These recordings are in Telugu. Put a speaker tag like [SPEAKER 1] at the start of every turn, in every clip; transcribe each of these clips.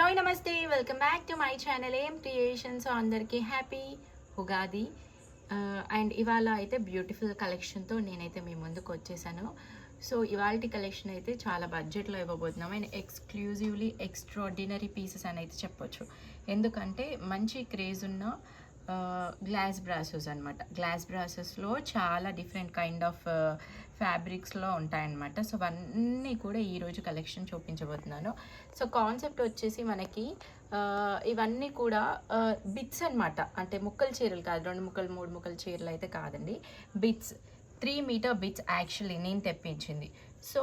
[SPEAKER 1] హాయ్ నమస్తే, welcome back to my channel ఏం క్రియేషన్. సో అందరికీ హ్యాపీ ఉగాది. అండ్ ఇవాళ అయితే బ్యూటిఫుల్ కలెక్షన్తో నేనైతే మీ ముందుకు వచ్చేసాను. సో ఇవాళ కలెక్షన్ అయితే చాలా బడ్జెట్లో ఇవ్వబోతున్నాం అండ్ ఎక్స్క్లూజివ్లీ ఎక్స్ట్రాడినరీ పీసెస్ అని అయితే చెప్పొచ్చు. ఎందుకంటే మంచి క్రేజ్ ఉన్న గ్లాస్ బ్రాసెస్ అనమాట. గ్లాస్ బ్రాసెస్లో చాలా డిఫరెంట్ కైండ్ ఆఫ్ ఫ్యాబ్రిక్స్లో ఉంటాయన్నమాట. సో అవన్నీ కూడా ఈరోజు కలెక్షన్ చూపించబోతున్నాను. సో కాన్సెప్ట్ వచ్చేసి మనకి ఇవన్నీ కూడా బిట్స్ అనమాట. అంటే ముక్కల చీరలు కాదు, 2 ముక్కలు 3 ముక్కల చీరలు అయితే కాదండి, బిట్స్. 3 మీటర్ బిట్స్ యాక్చువల్లీ నేను తెప్పించింది. సో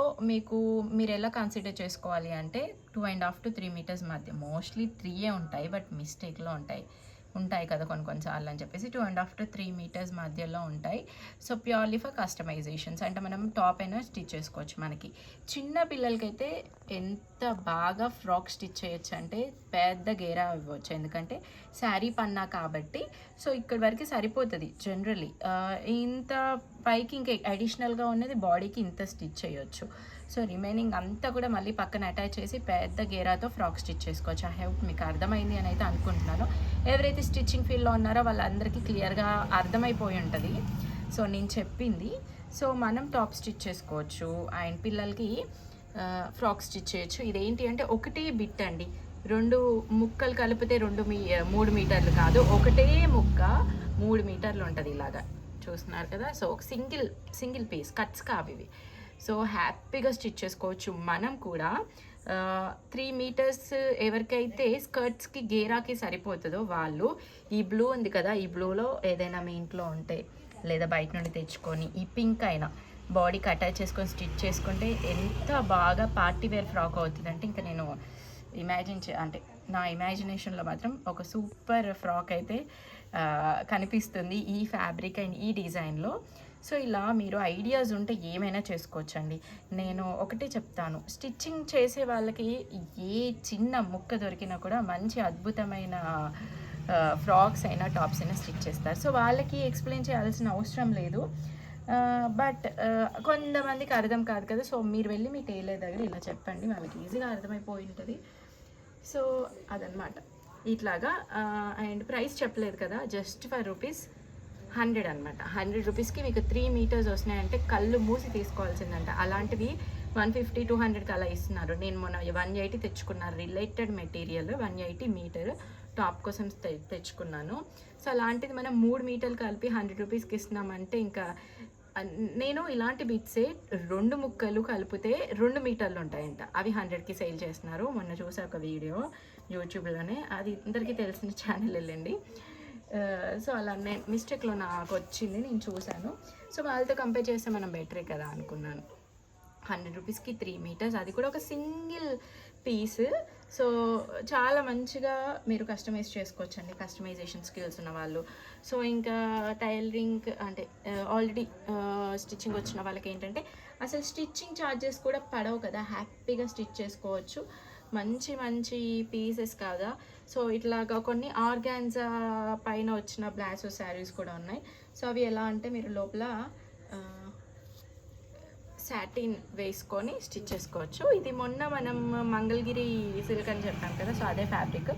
[SPEAKER 1] మీరు ఎలా కన్సిడర్ చేసుకోవాలి అంటే 2.5 to 3 మీటర్స్ మధ్య, మోస్ట్లీ 3 ఉంటాయి, బట్ మిస్టేక్లో ఉంటాయి కదా కొన్నిసార్లు అని చెప్పేసి 2.5 to 3 మీటర్స్ మధ్యలో ఉంటాయి. సో ప్యూర్లీ ఫర్ కస్టమైజేషన్స్, అంటే మనం టాప్ అయినా స్టిచ్ చేసుకోవచ్చు. మనకి చిన్న పిల్లలకైతే ఎంత బాగా ఫ్రాక్ స్టిచ్ చేయొచ్చు అంటే పెద్ద గేరా ఇవ్వచ్చు, ఎందుకంటే శారీ పన్నా కాబట్టి. సో ఇక్కడి వరకు సరిపోతుంది జనరలీ. ఇంత పైకి ఇంకా అడిషనల్గా ఉన్నది బాడీకి ఇంత స్టిచ్ చేయొచ్చు. సో రిమైనింగ్ అంతా కూడా మళ్ళీ పక్కన అటాచ్ చేసి పెద్ద గేరాతో ఫ్రాక్ స్టిచ్ చేసుకోవచ్చు. ఐ హోప్ మీకు అర్థమైంది అని అయితే అనుకుంటున్నాను. ఎవరైతే స్టిచ్చింగ్ ఫీల్డ్లో ఉన్నారో వాళ్ళందరికీ క్లియర్గా అర్థమైపోయి ఉంటుంది సో నేను చెప్పింది. సో మనం టాప్ స్టిచ్ చేసుకోవచ్చు అండ్ పిల్లలకి ఫ్రాక్ స్టిచ్ చేయొచ్చు. ఇదేంటి అంటే ఒకటే బిట్ అండి, 2 ముక్కలు కలిపితే 3 మీటర్లు కాదు, ఒకటే ముక్క 3 మీటర్లు ఉంటుంది. ఇలాగా చూస్తున్నారు కదా. సో ఒక సింగిల్ పీస్ కట్స్ కావి. సో హ్యాపీగా స్టిచ్ చేసుకోవచ్చు. మనం కూడా 3 మీటర్స్ ఎవరికైతే స్కర్ట్స్కి గేరాకి సరిపోతుందో వాళ్ళు ఈ బ్లూ ఉంది కదా, ఈ బ్లూలో ఏదైనా మీ ఇంట్లో ఉంటే లేదా బయట నుండి తెచ్చుకొని ఈ పింక్ అయినా బాడీకి అటాచ్ చేసుకొని స్టిచ్ చేసుకుంటే ఎంత బాగా పార్టీ వేర్ ఫ్రాక్ అవుతుందంటే ఇంకా నేను అంటే నా ఇమాజినేషన్లో మాత్రం ఒక సూపర్ ఫ్రాక్ అయితే కనిపిస్తుంది ఈ ఫ్యాబ్రిక్ అండ్ ఈ డిజైన్లో. సో ఇలా మీరు ఐడియాస్ ఉంటే ఏమైనా చేసుకోవచ్చండి. నేను ఒకటే చెప్తాను, స్టిచ్చింగ్ చేసే వాళ్ళకి ఏ చిన్న ముక్క దొరికినా కూడా మంచి అద్భుతమైన ఫ్రాక్స్ అయినా టాప్స్ అయినా స్టిచ్ చేస్తారు. సో వాళ్ళకి ఎక్స్ప్లెయిన్ చేయాల్సిన అవసరం లేదు. బట్ కొంతమందికి అర్థం కాదు కదా. సో మీరు వెళ్ళి మీ టైలర్ దగ్గర ఇలా చెప్పండి, వాళ్ళకి ఈజీగా అర్థమైపోయి ఉంటుంది. సో అదనమాట ఇట్లాగా. అండ్ ప్రైస్ చెప్పలేదు కదా, జస్ట్ ₹100 అనమాట. 100 రూపీస్కి మీకు 3 మీటర్స్ వస్తున్నాయంటే కళ్ళు మూసి తీసుకోవాల్సిందంట. అలాంటివి 150-200కి అలా ఇస్తున్నారు. నేను మొన్న 180 తెచ్చుకున్నాను, రిలేటెడ్ మెటీరియల్ 180 మీటర్ టాప్ కోసం తెచ్చుకున్నాను. సో అలాంటిది మనం 3 మీటర్లు కలిపి 100 రూపీస్కి ఇస్తున్నామంటే ఇంకా నేను ఇలాంటి బిట్సే 2 ముక్కలు కలిపితే 2 మీటర్లు ఉంటాయంట. అవి 100కి సేల్ చేస్తున్నారు. మొన్న చూసా ఒక వీడియో యూట్యూబ్లోనే, అది అందరికీ తెలిసిన ఛానల్ వెళ్ళండి. సో అలా నేను మిస్టేక్లో నాకు వచ్చింది, నేను చూశాను. సో వాళ్ళతో కంపేర్ చేస్తే మనం బెటరే కదా అనుకున్నాను. 100 రూపీస్కి 3 మీటర్స్, అది కూడా ఒక సింగిల్ పీస్. సో చాలా మంచిగా మీరు కస్టమైజ్ చేసుకోవచ్చండి, కస్టమైజేషన్ స్కిల్స్ ఉన్న వాళ్ళు. సో ఇంకా టైలరింగ్ అంటే ఆల్రెడీ స్టిచ్చింగ్ వచ్చిన వాళ్ళకి ఏంటంటే అసలు స్టిచ్చింగ్ ఛార్జెస్ కూడా పడవు కదా, హ్యాపీగా స్టిచ్ చేసుకోవచ్చు. మంచి పీసెస్ కాదా. సో ఇట్లాగా కొన్ని ఆర్గాన్జా పైన వచ్చిన బ్లాసో శారీస్ కూడా ఉన్నాయి. సో అవి ఎలా అంటే మీరు లోపల సాటిన్ వేసుకొని స్టిచ్ చేసుకోవచ్చు. ఇది మొన్న మనం మంగళగిరి సిల్క్ అని చెప్పాం కదా, సో అదే ఫ్యాబ్రిక్.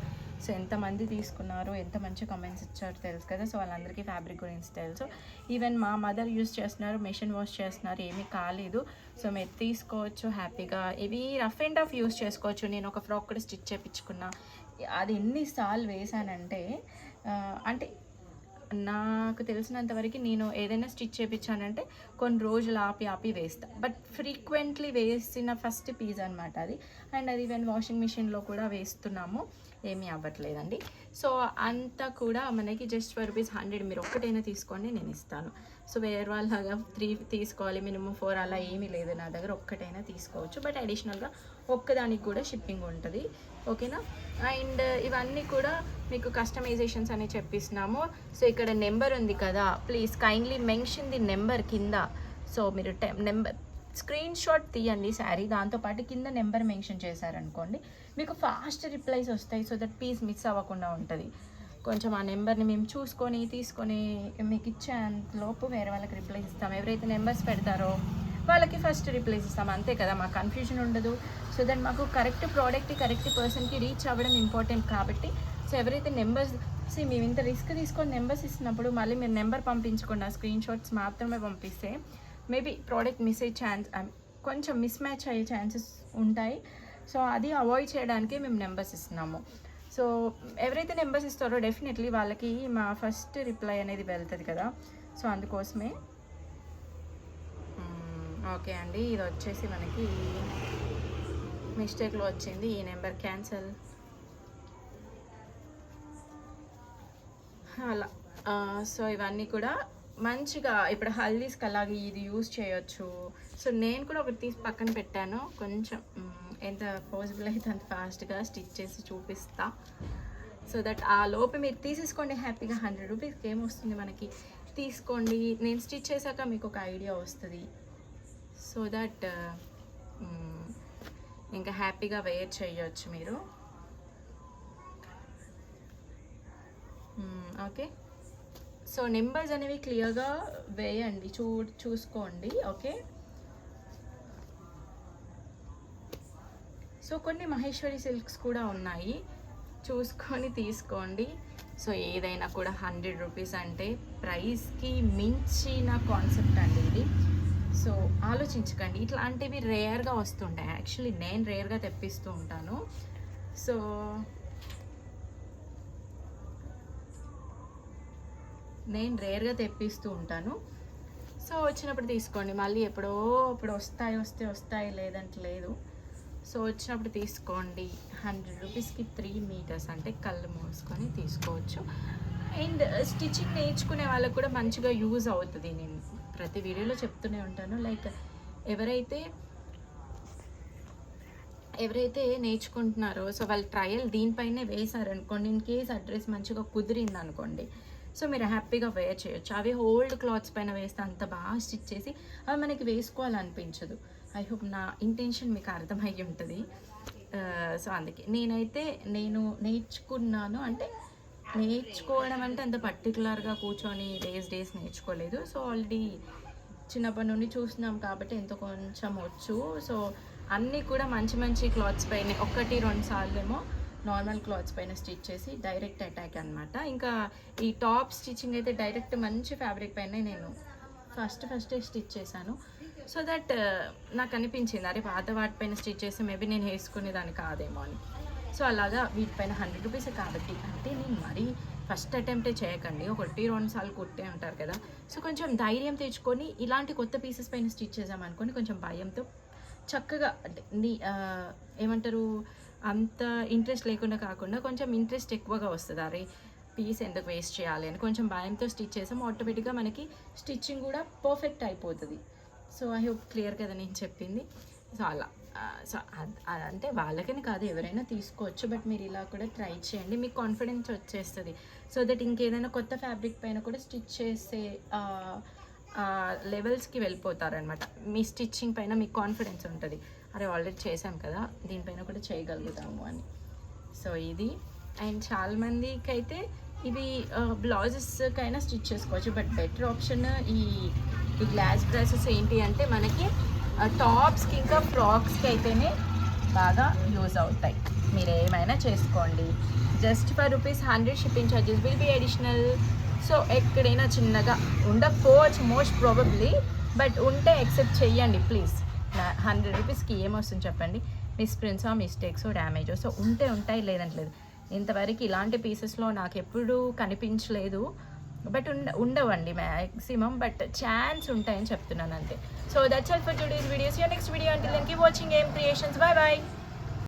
[SPEAKER 1] సో ఎంతమంది తీసుకున్నారు, ఎంత మంచి కమెంట్స్ ఇచ్చారో తెలుసు కదా. సో వాళ్ళందరికీ ఫ్యాబ్రిక్ గురించి తెలుసు. ఈవెన్ మా మదర్ యూస్ చేస్తున్నారు, మెషిన్ వాష్ చేస్తున్నారు, ఏమీ కాలేదు. సో మీరు తీసుకోవచ్చు హ్యాపీగా. ఇవి రఫ్ అండ్ టఫ్ యూస్ చేసుకోవచ్చు. నేను ఒక ఫ్రాక్ కూడా స్టిచ్ చేయించుకున్నా, అది ఎన్నిసార్లు వేసానంటే అంటే నాకు తెలిసినంతవరకు నేను ఏదైనా స్టిచ్ చేయించానంటే కొన్ని రోజులు ఆపి వేస్తా, బట్ ఫ్రీక్వెంట్లీ వేసిన ఫస్ట్ పీస్ అనమాట అది. అండ్ అది ఈవెన్ వాషింగ్ మిషన్లో కూడా వేస్తున్నాము, ఏమీ అవ్వట్లేదండి. సో అంతా కూడా మనకి జస్ట్ ₹100. మీరు ఒక్కటైనా తీసుకోండి, నేను ఇస్తాను. సో వేరే వాళ్ళగా 3 తీసుకోవాలి, మినిమం 4 అలా ఏమీ లేదు నా దగ్గర. ఒక్కటైనా తీసుకోవచ్చు, బట్ అడిషనల్గా ఒక్కదానికి కూడా షిప్పింగ్ ఉంటుంది, ఓకేనా. అండ్ ఇవన్నీ కూడా మీకు కస్టమైజేషన్స్ అని చెప్పిస్తున్నాము. సో ఇక్కడ నెంబర్ ఉంది కదా, please kindly mention the number కింద. సో మీరు నెంబర్ స్క్రీన్ షాట్ తీయండి శారీ, దాంతోపాటు కింద నెంబర్ మెన్షన్ చేశారనుకోండి మీకు ఫాస్ట్ రిప్లైస్ వస్తాయి. సో దట్ పీస్ మిస్ అవ్వకుండా ఉంటుంది. కొంచెం ఆ నెంబర్ని మేము చూసుకొని తీసుకొని మీకు ఇచ్చేంతలోపు వేరే వాళ్ళకి రిప్లైస్ ఇస్తాం. ఎవరైతే నెంబర్స్ పెడతారో వాళ్ళకి ఫస్ట్ రిప్లైస్ ఇస్తాం, అంతే కదా, మాకు కన్ఫ్యూజన్ ఉండదు. సో దట్ మాకు కరెక్ట్ ప్రోడక్ట్ కరెక్ట్ పర్సన్కి రీచ్ అవ్వడం ఇంపార్టెంట్ కాబట్టి, సో ఎవరైతే నెంబర్స్ మేము ఇంత రిస్క్ తీసుకొని నెంబర్స్ ఇస్తున్నప్పుడు మళ్ళీ మీరు నెంబర్ పంపించకుండా స్క్రీన్ షాట్స్ మాత్రమే పంపిస్తే మేబీ ప్రోడక్ట్ మిస్ అయ్యే ఛాన్స్, కొంచెం మిస్ మ్యాచ్ అయ్యే ఛాన్సెస్ ఉంటాయి. సో అది అవాయిడ్ చేయడానికి మేము నెంబర్స్ ఇస్తున్నాము. సో ఎవరైతే నెంబర్స్ ఇస్తారో డెఫినెట్లీ వాళ్ళకి మా ఫస్ట్ రిప్లై అనేది వెళ్తుంది కదా, సో అందుకోసమే. ఓకే అండి, ఇది వచ్చేసి మనకి మిస్టేక్లో వచ్చింది, ఈ నెంబర్ క్యాన్సల్ అలా. సో ఇవన్నీ కూడా మంచిగా ఇప్పుడు హల్దీస్కి అలాగే ఇది యూజ్ చేయొచ్చు. సో నేను కూడా ఒకటి తీసి పక్కన పెట్టాను, కొంచెం ఎంత పాసిబుల్ అయితే అంత ఫాస్ట్గా స్టిచ్ చేసి చూపిస్తా. సో దట్ ఆ లోపు మీరు తీసేసుకోండి హ్యాపీగా. 100 రూపీస్కి ఏమొస్తుంది మనకి, తీసుకోండి. నేను స్టిచ్ చేశాక మీకు ఒక ఐడియా వస్తుంది. సో దట్ ఇంకా హ్యాపీగా వేర్ చేయొచ్చు మీరు. ఓకే, సో నెంబర్స్ అనేవి క్లియర్గా వేయండి, చూసుకోండి. ఓకే, సో కొన్ని మహేశ్వరి సిల్క్స్ కూడా ఉన్నాయి, చూసుకొని తీసుకోండి. సో ఏదైనా కూడా 100 రూపీస్ అంటే ప్రైస్కి మించిన కాన్సెప్ట్ అండి ఇది. సో ఆలోచించకండి, ఇట్లాంటివి రేర్గా వస్తుంటాయి. యాక్చువల్లీ నేను రేర్గా తెప్పిస్తూ ఉంటాను. సో నేను రేర్గా తెప్పిస్తూ ఉంటాను. సో వచ్చినప్పుడు తీసుకోండి, మళ్ళీ ఎప్పుడో అప్పుడు వస్తాయి లేదంటే లేదు. సో వచ్చినప్పుడు తీసుకోండి. 100 రూపీస్కి 3 మీటర్స్ అంటే కళ్ళు మూసుకొని తీసుకోవచ్చు. అండ్ స్టిచ్చింగ్ నేర్చుకునే వాళ్ళకు కూడా మంచిగా యూజ్ అవుతుంది. నేను ప్రతి వీడియోలో చెప్తూనే ఉంటాను, లైక్ ఎవరైతే నేర్చుకుంటున్నారో సో వాళ్ళు ట్రయల్ దీనిపైనే వేశారనుకోండి, ఇన్ కేస్ అడ్రస్ మంచిగా కుదిరింది అనుకోండి, సో మీరు హ్యాపీగా వేర్ చేయొచ్చు. అవి ఓల్డ్ క్లాత్స్ పైన వేస్తే అంత బాగా స్టిచ్ చేసి అవి మనకి వేసుకోవాలనిపించదు. ఐ హోప్ నా ఇంటెన్షన్ మీకు అర్థమయ్యి ఉంటుంది. సో అందుకే నేను నేర్చుకున్నాను, అంటే నేర్చుకోవడం అంటే అంత పర్టికులర్గా కూర్చొని డేస్ నేర్చుకోలేదు. సో ఆల్రెడీ చిన్నప్పటి నుండి చూస్తున్నాం కాబట్టి ఎంతో కొంచెం వచ్చు. సో అన్నీ కూడా మంచి క్లాత్స్ పైన 1-2 సార్లు ఏమో నార్మల్ క్లాత్స్ పైన స్టిచ్ చేసి డైరెక్ట్ అటాక్ అనమాట. ఇంకా ఈ టాప్ స్టిచ్చింగ్ అయితే డైరెక్ట్ మంచి ఫ్యాబ్రిక్ పైన నేను ఫస్టే స్టిచ్ చేశాను. సో దట్ నాకు అనిపించింది, అరే పాత వాటిపైన స్టిచ్ చేస్తే మేబీ నేను వేసుకునేదాన్ని కాదేమో అని. సో అలాగా వీటిపైన 100 రూపీస్ కాబట్టి, అంటే నేను మరీ ఫస్ట్ అటెంప్టే చేయకండి, 1-2 సార్లు కుట్టే ఉంటారు కదా. సో కొంచెం ధైర్యం తెచ్చుకొని ఇలాంటి కొత్త పీసెస్ పైన స్టిచ్ చేసామనుకోని కొంచెం భయంతో చక్కగా, అంటే ఏమంటారు, అంత ఇంట్రెస్ట్ లేకుండా కాకుండా కొంచెం ఇంట్రెస్ట్ ఎక్కువగా వస్తుంది. అరే పీస్ ఎందుకు వేస్ట్ చేయాలి అని కొంచెం భయంతో స్టిచ్ చేసాం, ఆటోమేటిక్గా మనకి స్టిచ్చింగ్ కూడా పర్ఫెక్ట్ అయిపోతుంది. సో ఐ హోప్ క్లియర్ కదా నేను చెప్పింది. సో అలా, సో అంటే వాళ్ళకని కాదు, ఎవరైనా తీసుకోవచ్చు. బట్ మీరు ఇలా కూడా ట్రై చేయండి, మీకు కాన్ఫిడెన్స్ వచ్చేస్తుంది. సో దట్ ఇంకేదైనా కొత్త ఫ్యాబ్రిక్ పైన కూడా స్టిచ్ చేసే లెవెల్స్కి వెళ్ళిపోతారనమాట. మీ స్టిచ్చింగ్ పైన మీకు కాన్ఫిడెన్స్ ఉంటుంది, అరే ఆల్రెడీ చేసాం కదా దీనిపైన కూడా చేయగలుగుతాము అని. సో ఇది. అండ్ చాలామందికి అయితే ఇవి బ్లౌజెస్కైనా స్టిచ్ చేసుకోవచ్చు. బట్ బెటర్ ఆప్షన్ ఈ గ్లాస్ డ్రెస్సెస్ ఏంటి అంటే మనకి టాప్స్కి ఇంకా ఫ్రాక్స్కి అయితేనే బాగా యూజ్ అవుతాయి. మీరు ఏమైనా చేసుకోండి. Just for ₹100 shipping charges will be additional. So ఎక్కడైనా చిన్నగా ఉండకపోవచ్చు మోస్ట్ ప్రాబబ్లీ, బట్ ఉంటే యాక్సెప్ట్ చెయ్యండి ప్లీజ్. 100 రూపీస్కి ఏమొస్తుంది చెప్పండి, మిస్ప్రింట్సో మిస్టేక్సో డ్యామేజో. సో ఉంటాయి, లేదంటలేదు. ఇంతవరకు ఇలాంటి పీసెస్లో నాకు ఎప్పుడూ కనిపించలేదు. బట్ ఉండవండి మ్యాక్సిమం, బట్ ఛాన్స్ ఉంటాయని చెప్తున్నాను అంతే. So that's all for today's videos. Your next video until then keep watching M creations. By.